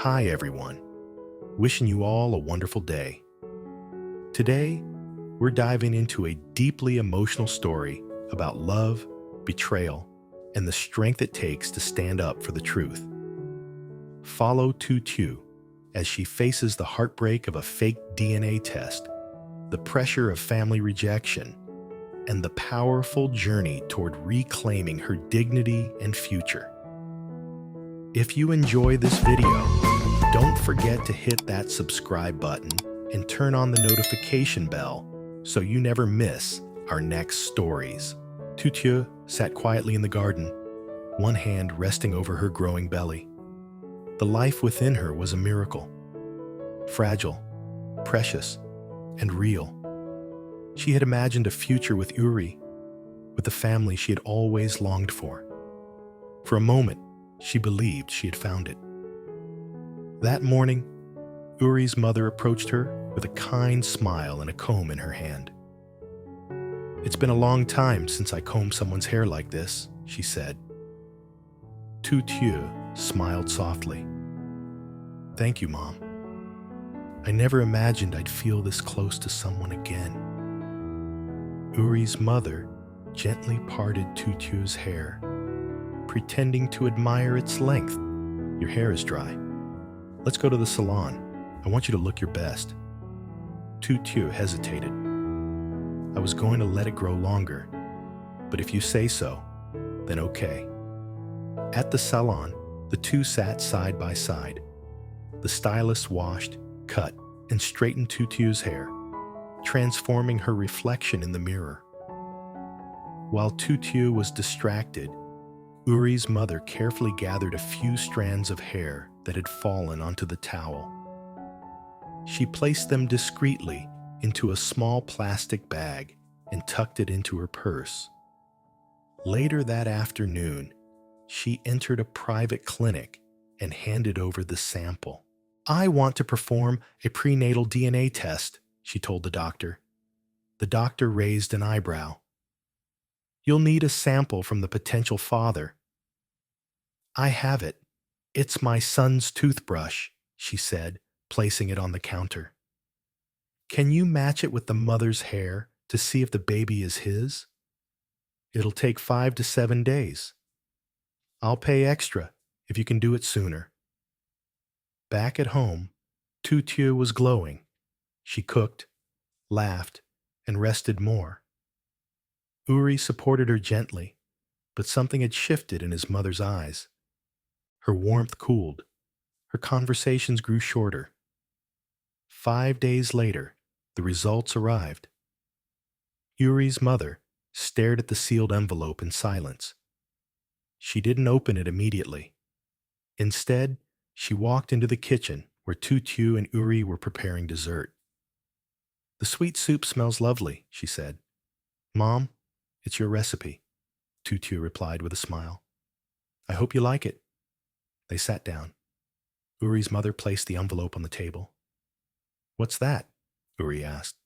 Hi everyone, wishing you all a wonderful day. Today, we're diving into a deeply emotional story about love, betrayal, and the strength it takes to stand up for the truth. Follow Tu Tieu as she faces the heartbreak of a fake DNA test, the pressure of family rejection, and the powerful journey toward reclaiming her dignity and future. If you enjoy this video, don't forget to hit that subscribe button and turn on the notification bell so you never miss our next stories. Tu Tieu sat quietly in the garden, one hand resting over her growing belly. The life within her was a miracle. Fragile, precious, and real. She had imagined a future with Uri, with the family she had always longed for. For a moment, she believed she had found it. That morning, Uri's mother approached her with a kind smile and a comb in her hand. "It's been a long time since I combed someone's hair like this," she said. Tu Tieu smiled softly. "Thank you, Mom. I never imagined I'd feel this close to someone again." Uri's mother gently parted Tu Tieu's hair, pretending to admire its length. "Your hair is dry. Let's go to the salon. I want you to look your best." Tu Tieu hesitated. "I was going to let it grow longer, but if you say so, then okay." At the salon, the two sat side by side. The stylist washed, cut, and straightened Tu Tieu's hair, transforming her reflection in the mirror. While Tu Tieu was distracted, Uri's mother carefully gathered a few strands of hair that had fallen onto the towel. She placed them discreetly into a small plastic bag and tucked it into her purse. Later that afternoon, she entered a private clinic and handed over the sample. "I want to perform a prenatal DNA test," she told the doctor. The doctor raised an eyebrow. "You'll need a sample from the potential father." "I have it. It's my son's toothbrush," she said, placing it on the counter. "Can you match it with the mother's hair to see if the baby is his? It'll take 5 to 7 days. I'll pay extra if you can do it sooner." Back at home, Tu Tieu was glowing. She cooked, laughed, and rested more. Uri supported her gently, but something had shifted in his mother's eyes. Her warmth cooled. Her conversations grew shorter. 5 days later, the results arrived. Uri's mother stared at the sealed envelope in silence. She didn't open it immediately. Instead, she walked into the kitchen where Tu Tieu and Uri were preparing dessert. "The sweet soup smells lovely," she said. "Mom, it's your recipe," Tu Tieu replied with a smile. "I hope you like it." They sat down. Uri's mother placed the envelope on the table. "What's that?" Uri asked.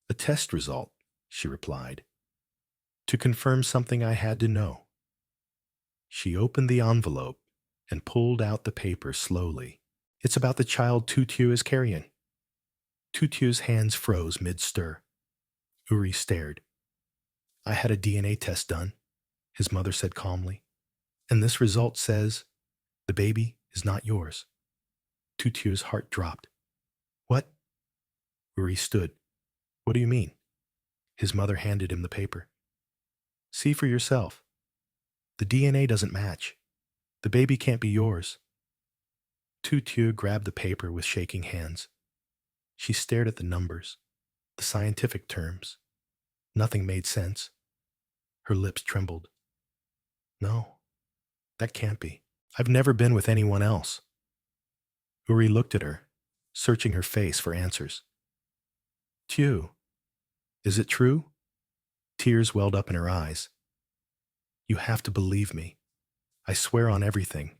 "A test result," she replied, "to confirm something I had to know." She opened the envelope and pulled out the paper slowly. "It's about the child Tu Tieu is carrying." Tu Tieu's hands froze mid-stir. Uri stared. "I had a DNA test done," his mother said calmly, "and this result says the baby is not yours." Tu Tieu's heart dropped. "What?" Uri stood. "What do you mean?" His mother handed him the paper. "See for yourself. The DNA doesn't match. The baby can't be yours." Tu Tieu grabbed the paper with shaking hands. She stared at the numbers, the scientific terms. Nothing made sense. Her lips trembled. "No, that can't be. I've never been with anyone else." Uri looked at her, searching her face for answers. "Tieu, is it true?" Tears welled up in her eyes. "You have to believe me. I swear on everything.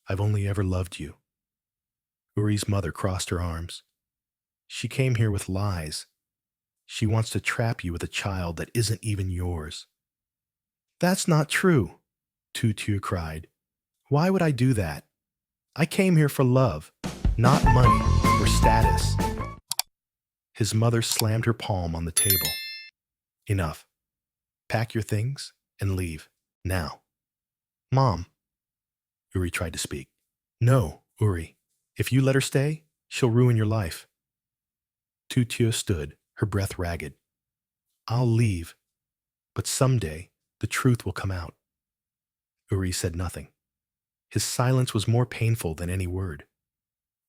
I've only ever loved you." Uri's mother crossed her arms. "She came here with lies. She wants to trap you with a child that isn't even yours." "That's not true," Tu Tieu cried. "Why would I do that? I came here for love, not money or status. His mother slammed her palm on the table. Enough. Pack your things and leave. Now. Mom. Uri tried to speak. No, Uri. If you let her stay, she'll ruin your life. Tu Tieu stood, her breath ragged. I'll leave, but someday the truth will come out. Uri said nothing. His silence was more painful than any word.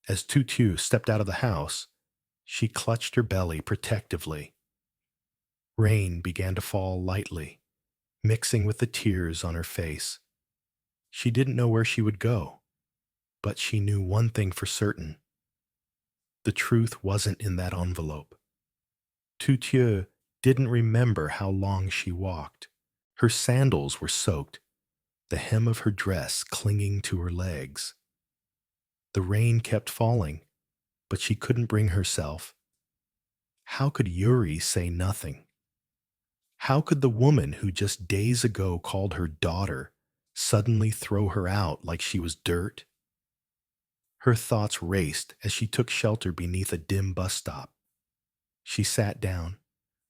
As Tu Tieu stepped out of the house, she clutched her belly protectively. Rain began to fall lightly, mixing with the tears on her face. She didn't know where she would go, but she knew one thing for certain. The truth wasn't in that envelope. Tu Tieu didn't remember how long she walked. Her sandals were soaked, the hem of her dress clinging to her legs. The rain kept falling, but she couldn't bring herself. How could Uri say nothing? How could the woman who just days ago called her daughter suddenly throw her out like she was dirt? Her thoughts raced as she took shelter beneath a dim bus stop. She sat down,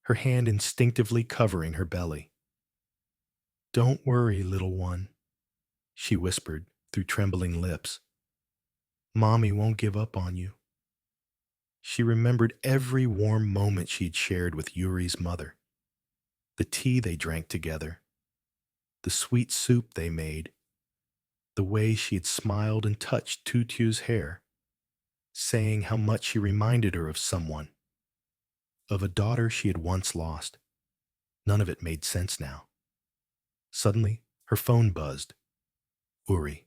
her hand instinctively covering her belly. Don't worry, little one, she whispered through trembling lips. Mommy won't give up on you. She remembered every warm moment she'd shared with Uri's mother. The tea they drank together, the sweet soup they made, the way she had smiled and touched Tu Tieu's hair, saying how much she reminded her of someone, of a daughter she had once lost. None of it made sense now. Suddenly, her phone buzzed. Uri.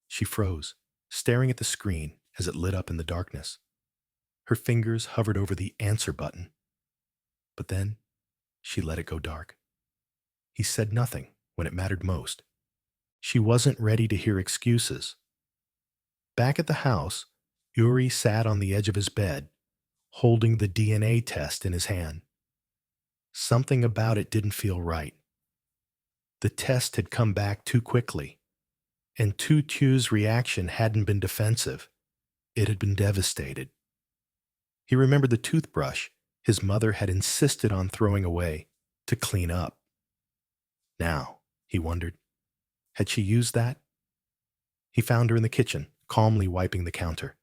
She froze, staring at the screen as it lit up in the darkness. Her fingers hovered over the answer button. But then, she let it go dark. He said nothing when it mattered most. She wasn't ready to hear excuses. Back at the house, Uri sat on the edge of his bed, holding the DNA test in his hand. Something about it didn't feel right. The test had come back too quickly, and Tu Tieu's reaction hadn't been defensive. It had been devastated. He remembered the toothbrush his mother had insisted on throwing away to clean up. Now, he wondered, had she used that? He found her in the kitchen, calmly wiping the counter.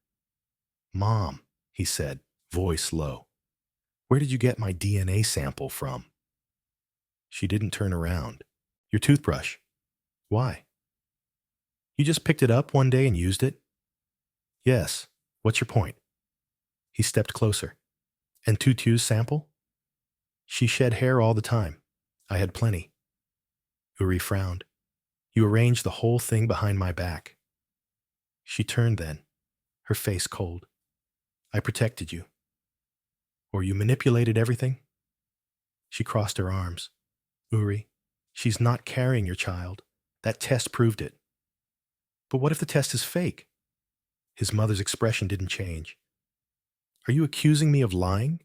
Mom, he said, voice low, where did you get my DNA sample from? She didn't turn around. Your toothbrush. Why? You just picked it up one day and used it? Yes. What's your point? He stepped closer. And Tu Tieu's sample? She shed hair all the time. I had plenty. Uri frowned. You arranged the whole thing behind my back. She turned then, her face cold. I protected you. Or you manipulated everything? She crossed her arms. Uri, she's not carrying your child. That test proved it. But what if the test is fake? His mother's expression didn't change. Are you accusing me of lying?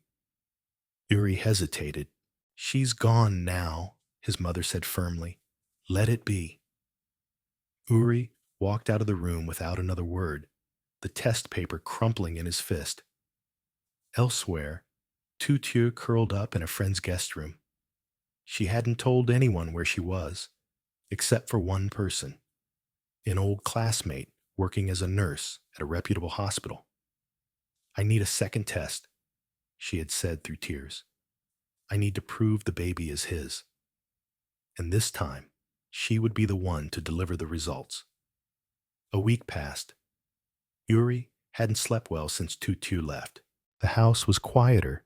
Uri hesitated. She's gone now, his mother said firmly. Let it be. Uri walked out of the room without another word, the test paper crumpling in his fist. Elsewhere, Tu Tieu curled up in a friend's guest room. She hadn't told anyone where she was, except for one person, an old classmate working as a nurse at a reputable hospital. I need a second test, she had said through tears. I need to prove the baby is his. And this time, she would be the one to deliver the results. A week passed. Uri hadn't slept well since Tu Tieu left. The house was quieter,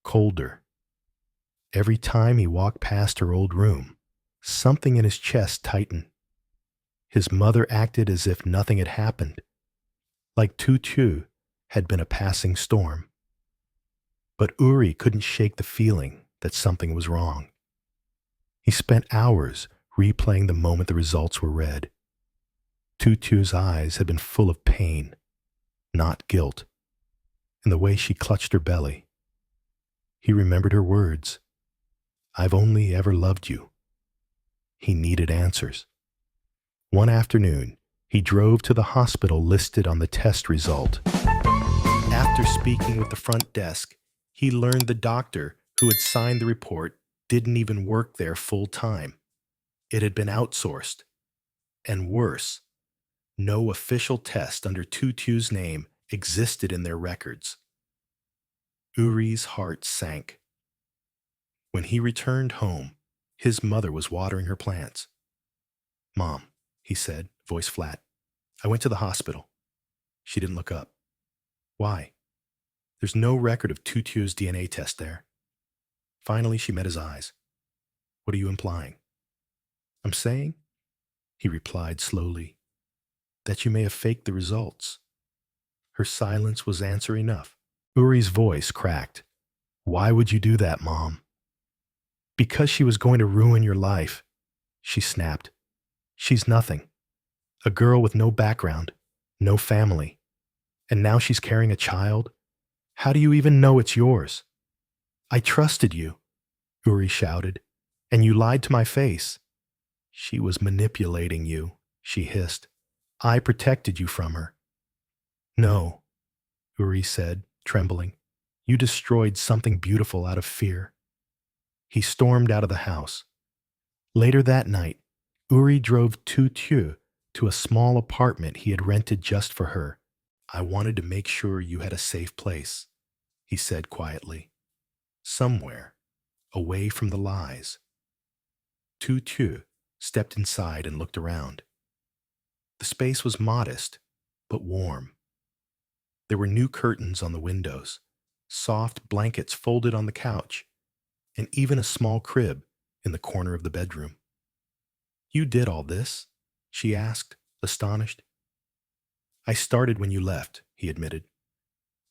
colder. Every time he walked past her old room, something in his chest tightened. His mother acted as if nothing had happened, like Tu Tieu had been a passing storm. But Uri couldn't shake the feeling that something was wrong. He spent hours replaying the moment the results were read. Tu Tieu's eyes had been full of pain, not guilt, and the way she clutched her belly. He remembered her words, I've only ever loved you. He needed answers. One afternoon, He drove to the hospital listed on the test result. After speaking with the front desk, he learned the doctor who had signed the report didn't even work there full time. It had been outsourced. And worse, no official test under Tutu's name existed in their records. Uri's heart sank. When he returned home, his mother was watering her plants. "Mom," he said, voice flat, "I went to the hospital." She didn't look up. "Why?" "There's no record of Tutu's DNA test there." Finally, she met his eyes. "What are you implying?" "I'm saying," he replied slowly, "that you may have faked the results." Her silence was answer enough. Uri's voice cracked. "Why would you do that, Mom?" "Because she was going to ruin your life," she snapped. "She's nothing. A girl with no background, no family. And now she's carrying a child? How do you even know it's yours?" "I trusted you," Uri shouted, "and you lied to my face." "She was manipulating you," she hissed. "I protected you from her." "No," Uri said, trembling. "You destroyed something beautiful out of fear." He stormed out of the house. Later that night, Uri drove Tu Tieu to a small apartment he had rented just for her. "I wanted to make sure you had a safe place," he said quietly. "Somewhere, away from the lies." Tu Tieu stepped inside and looked around. The space was modest, but warm. There were new curtains on the windows, soft blankets folded on the couch, and even a small crib in the corner of the bedroom. "You did all this?" she asked, astonished. "I started when you left," he admitted.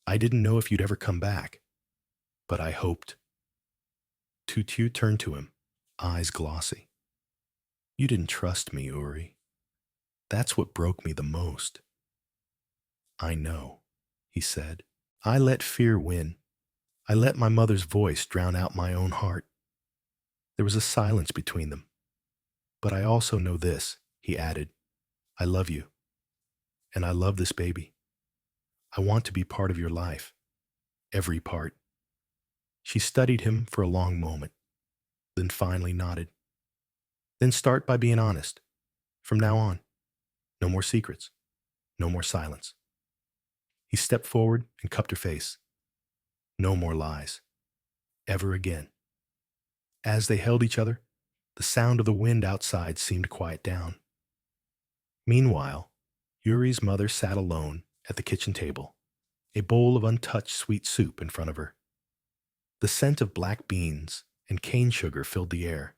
"I didn't know if you'd ever come back, but I hoped." Tutu turned to him, eyes glossy. "You didn't trust me, Uri. That's what broke me the most." "I know," he said. "I let fear win. I let my mother's voice drown out my own heart." There was a silence between them. "But I also know this," he added. "I love you. And I love this baby. I want to be part of your life. Every part." She studied him for a long moment, then finally nodded. "Then start by being honest. From now on, no more secrets, no more silence." He stepped forward and cupped her face. "No more lies. Ever again." As they held each other, the sound of the wind outside seemed to quiet down. Meanwhile, Uri's mother sat alone at the kitchen table, a bowl of untouched sweet soup in front of her. The scent of black beans and cane sugar filled the air,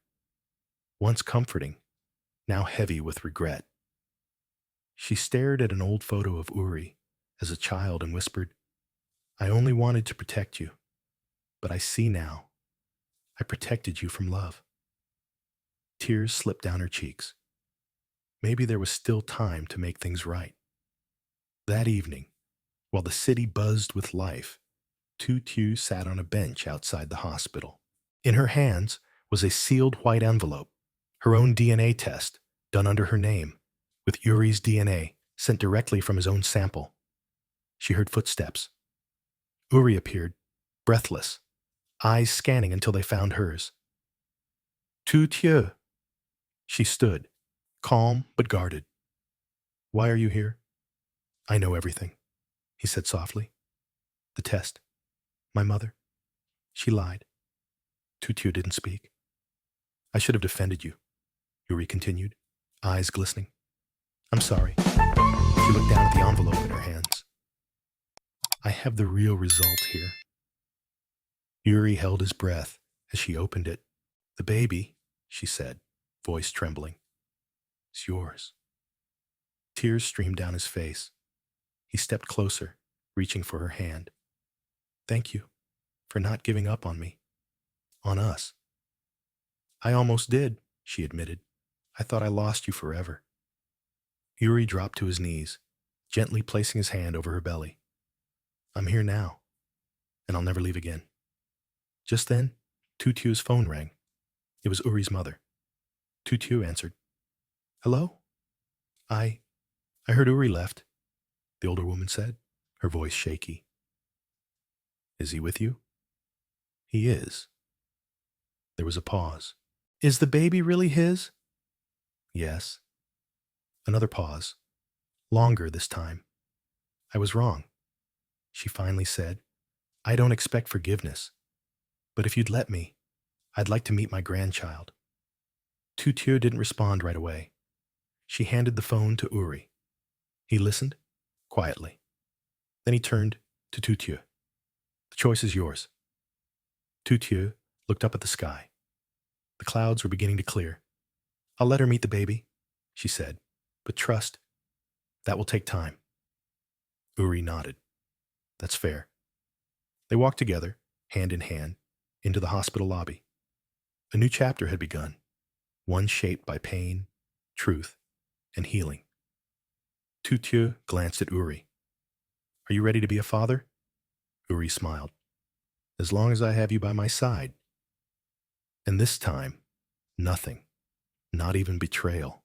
once comforting, now heavy with regret. She stared at an old photo of Uri as a child and whispered, "I only wanted to protect you, but I see now. I protected you from love." Tears slipped down her cheeks. Maybe there was still time to make things right. That evening, while the city buzzed with life, Tu Tieu sat on a bench outside the hospital. In her hands was a sealed white envelope, her own DNA test, done under her name, with Uri's DNA sent directly from his own sample. She heard footsteps. Uri appeared, breathless, eyes scanning until they found hers. "Tu Tieu." She stood, calm but guarded. "Why are you here?" "I know everything," he said softly. "The test. My mother. She lied." Tu Tieu didn't speak. "I should have defended you," Uri continued, eyes glistening. "I'm sorry." She looked down at the envelope in her hands. "I have the real result here." Uri held his breath as she opened it. "The baby," she said, voice trembling, "is yours." Tears streamed down his face. He stepped closer, reaching for her hand. "Thank you for not giving up on me, on us." "I almost did," she admitted. "I thought I lost you forever." Uri dropped to his knees, gently placing his hand over her belly. "I'm here now, and I'll never leave again." Just then, Tu Tieu's phone rang. It was Uri's mother. Tu Tieu answered. "Hello? I I heard Uri left, the older woman said, her voice shaky. Is he with you? He is. There was a pause. Is the baby really his? Yes. Another pause. Longer this time. I was wrong. She finally said, I don't expect forgiveness, but if you'd let me, I'd like to meet my grandchild. Tu Tieu didn't respond right away. She handed the phone to Uri. He listened, quietly. Then he turned to Tu Tieu. The choice is yours. Tu Tieu looked up at the sky. The clouds were beginning to clear. I'll let her meet the baby, she said, but trust, that will take time. Uri nodded. That's fair. They walked together, hand in hand, into the hospital lobby. A new chapter had begun, one shaped by pain, truth, and healing. Tu Tieu glanced at Uri. Are you ready to be a father? Uri smiled. As long as I have you by my side. And this time, nothing, not even betrayal,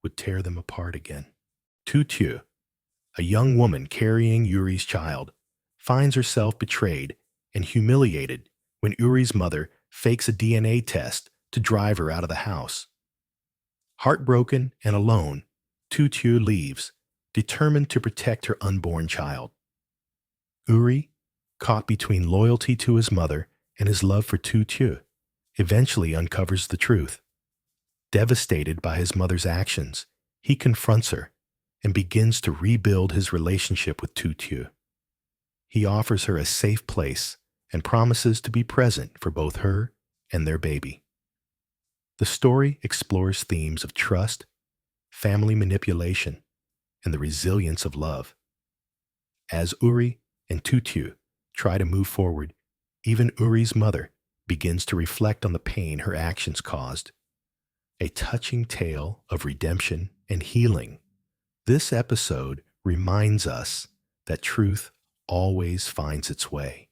would tear them apart again. Tu Tieu, a young woman carrying Uri's child, finds herself betrayed and humiliated when Uri's mother fakes a DNA test to drive her out of the house. Heartbroken and alone, Tu Tieu leaves, determined to protect her unborn child. Uri, caught between loyalty to his mother and his love for Tu Tieu, eventually uncovers the truth. Devastated by his mother's actions, he confronts her and begins to rebuild his relationship with Tu Tieu. He offers her a safe place and promises to be present for both her and their baby. The story explores themes of trust, family manipulation, and the resilience of love. As Uri and Tu Tieu try to move forward, even Uri's mother begins to reflect on the pain her actions caused. A touching tale of redemption and healing. This episode reminds us that truth always finds its way.